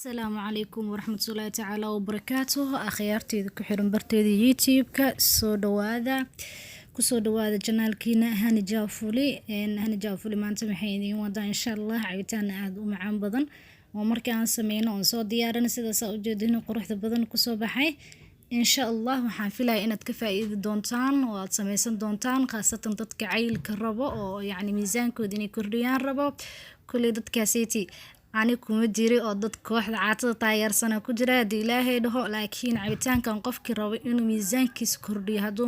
السلام عليكم ورحمة الله تعالى وبركاته أخيارتي كحرم برتدي يوتيوب كسو دواذا كسو دواذا جنالكينا هاني جافولي هاني جافولي ما أنت محيني ودا إن شاء الله عيتان عاد ومعان بدن ومركان سمينا ونصو ديارنا سيدا سأوجدين قروح بدن كسو بحي إن شاء الله waxaan filayaa inaad ka faa'iidi doontaan oo aad samaysan doontaan khaasatan dadka cayilka rabo oo yacni miisaankooda inay kordhiyaan rabo kulli dadkaasiti ani kuma jiri oo dad kooxda caatada taageersana ku jira hadii ilaahay dhaho laakiin cabitaankan qofkii rabo inuu miisaankiisa kordhiyo haduu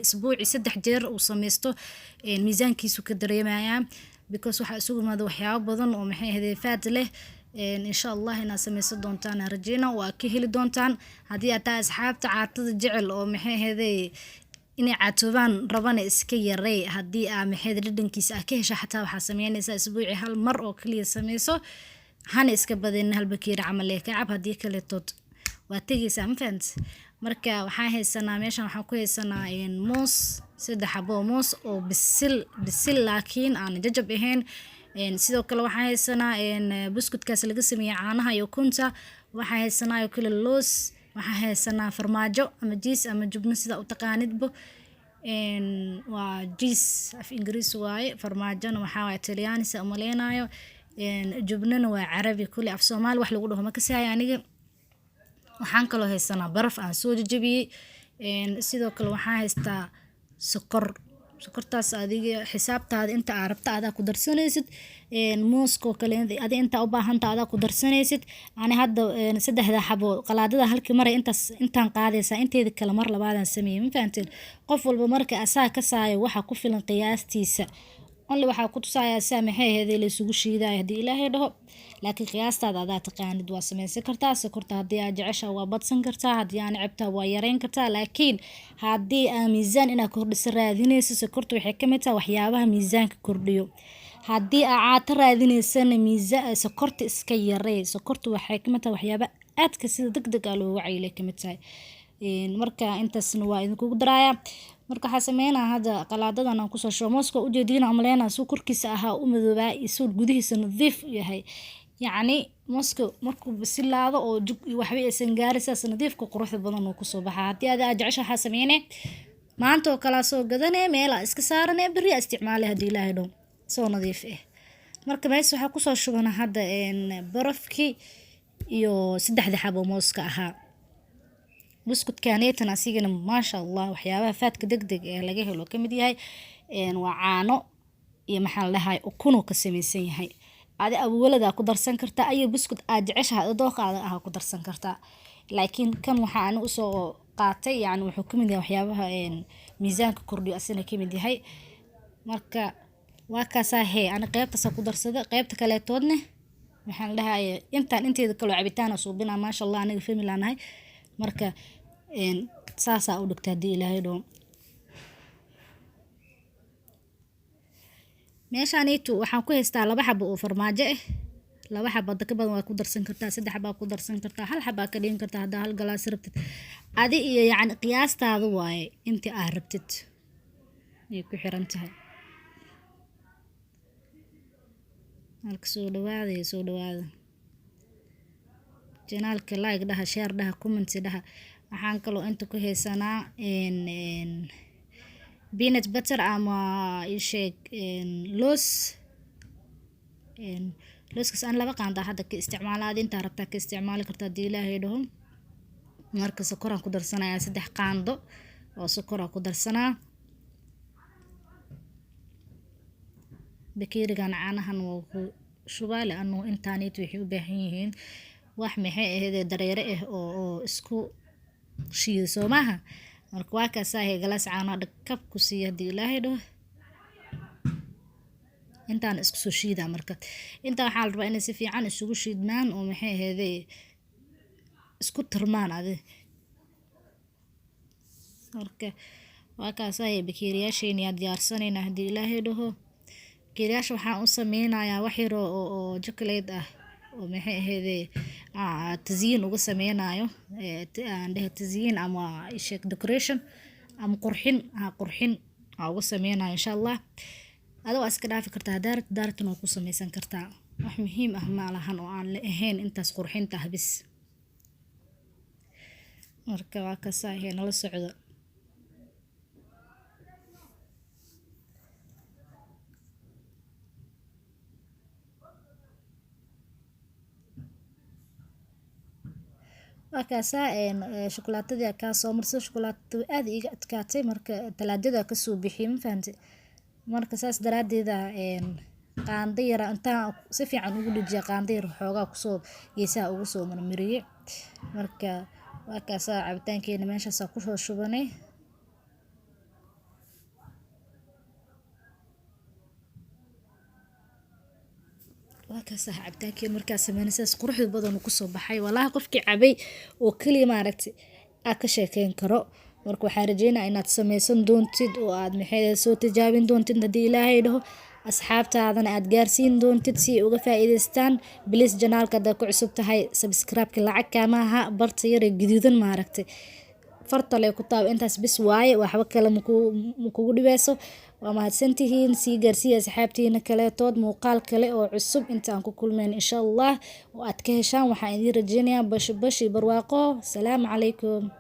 isbuuci 3 jeer uu samaysto miisaankiisu ka dareemayaa because waxa isugu maada waxyaabo badan oo maxay ahayd faad leh إن شاء الله إن سميس دونتان رجينا وأكهل دونتان هذه أتا أصحاب تعاطد جعل أو محي هذي إني عتوبان ربنا إسكي الري هذه محي ردن كيس أكهش حتى وحسمين إسا أسبوعي هالمر أو كلي سميسو هان إسكبدين هالبكير عمليه كعب هذه كلي تود واتيجي سامفنت مركا وحاهي السنة ميشان وحاكوهي السنة إن موس سيدا حبو موس أو بالسل لكن أنا ججب إهين sidoo kale waxaan haysanaa buskudkaas laga sameeyay caanaha iyo kunta waxaan haysanaa kale loos waxaan haysanaa farmaajo ama jiis ama jubno sida u taqaanidba waa jiis af ingiriis waaye farmaajona waxa waa Talyaani sa umaleenayo jubnana waa Carabi kulli af Soomaali wax lagu dhaho ma ka sahay aniga waxaan kale haysanaa baraf aan soo jajabiyay sidoo kale waxaan haystaa sokortaas adiga xisaabtaada inta aad rabto aad ku darsanaysid moosko kale aad inta u baahantahay aad ku darsanaysid ani hadda saddexda xabo qalaadada halkii mar intaan qaadaysa inteeda kala mar labaadan sameeyay ma fahanteen qof walba marka asaa ka saayo waxa ku filan qiyaastiisa only waxa ku tusayaa saamaxay heeday la isugu shiiday hadii ilaahay dhaho laakiin qiyaastaada aad taqaanid waa sameeysan kartaa sokorta hadii aad jeceshahay waa badsan kartaa hadii aan cabta waa yareyn kartaa laakiin hadii aan miisaan ina kordhiso raadinayso sokorta waxay ka mid tahay waxyaabaha miisaanka kordhiyo hadii aad raadinayso miisaan sokorta iska yaree sokorta waxay ka mid tahay waxyaaba aadka sida degdeg ah loo wacaylay ka mid tahay marka intaasna waa idinku daraaya marka waxa sameeyna hada qalaadadan aan ku soo shoo mooska u jeedina amaleena soo korkiisa ahaa u madoobaa isoo gudihiisa nadiif yahay yacni mooska markuu bisilaado oo waxba aysan gaaraysa nadiifka quruxda badan oo ku soo baxa hadii aad jeceshahay waxa sameeyne maanta oo kala soo gadanay meel iska saaranay bari isticmaal hadii ilaahay dhow soo nadiif ah marka mees waxa ku soo shubana hada barafki iyo 3 xabo mooska ahaa buskudkaaneytan asigana maasha Allah waxyaabaha faadka degdeg ee laga helo kamid yahay waa caano iyo maxaa la dhahay ukun ka sameeysan yahay aad awalada ku darsan kartaa ay buskud aad jeceshahay dooqaada ah ku darsan kartaa laakiin kan waxa aan u soo qaatay yani wuxuu kamid yahay waxyaabaha miisaanka kordhiyo asina kamid yahay marka waa ka saahay ana qaybtaas ku darsada qaybta kale toodne waxaan la dhahay inteeda kale cabitaan suubina maasha Allah aniga family anahay marka saasa u dhigtaa hadii ilaahay dhow meeshaaniitu waxaan ku haystaa 2 xabo oo farmaajo ah 2 xabo ka badan waa ku darsan kartaa 3 xabo ku darsan kartaa 1 xabo ka dhigin kartaa hadaa hal galaas rabtid adi iyo yani qiyaastaada waaye inta aad rabtid ay ku xiran tahay halka soo dhawaada channelka like dhaha share dhaha comment dhaha waxaan kaloo inta ku haysanaa peanut butter ama isheeg looskaas aan laba qaanda hadda ka isticmaalaad inta rabtaa ka isticmaali kartaa hadii ilaahay dhaho marka sokor aan ku darsanayaa 3 qaando oo sokor aan ku darsanaa bakeerigan caanahan waa ku shubaale anu intaanit wixii u baahan yihiin wax maxay ahayd dareere ah oo isku shiido Soomaha marka waa ka saahay galaas caano dhakab ku siiyo hadii ilaahay dhaho intaan isku soo shiida marka inta waxa la rabaa in si fiican isugu shiidmaan oo maxay ahayd isku tirmaan adi marka waa ka saahay bakeeriyaasheen ya diyaarsanayna hadii ilaahay dhaho bakeeriyaasha waxaan u sameynayaa wax yar oo chocolate ah oo maxay ahayd tazyiin uga sameynayo aan dhahay tazyiin ama ishaq decoration ama qurxin uga sameynayo insha Allah adoo iska dhaafi kartaa daartan oo ku sameysan kartaa wax muhiim ah ma lahan oo aan la ahayn intaas qurxinta ah bis. Marka waa kasaa nala socdo. waa kaasaa shukulaatadii kaa soo marso shukulaatada aad iga adkaatay marka talaajada ka soo bixiyay ma fahamtay marka saas daraadeeda qaando yar intaan si fiican ugu dhijiya qaando yar xoogaa kusoo geesaha ugu soo marmariyay marka waa kaasaa cabitaankeena meeshaas ku soo shubanay. waa kaasaa cabitaankeena markaas sameynaysaas quruxda badan uu kusoo baxay walahi qofkii cabay oo kaliya maaragtay aa ka sheekeyn karo. marka waxaan rajeynayaa inaad sameysan doontid oo aad maxay soo tijaabin doontid haddii ilaahay dhaho asxaabtaadana aad gaarsiin doontid si ay uga faa'iidaystaan. please janaalka haddaad ku cusub tahay subscribe-ka lacag kaama aha barta yar ee gaduudan maaragtay farta lee ku taab intaas bis waaye waxba kale ma kugu dhibeyso. waa mahadsantihiin sii gaarsiiya asxaabtiina kaleetood muuqaal kale oo cusub intaan ku kulmeyn insha allah oo aad ka heshaan waxaan idiin rajeynayaa bashi barwaaqo. salaamu calaykum.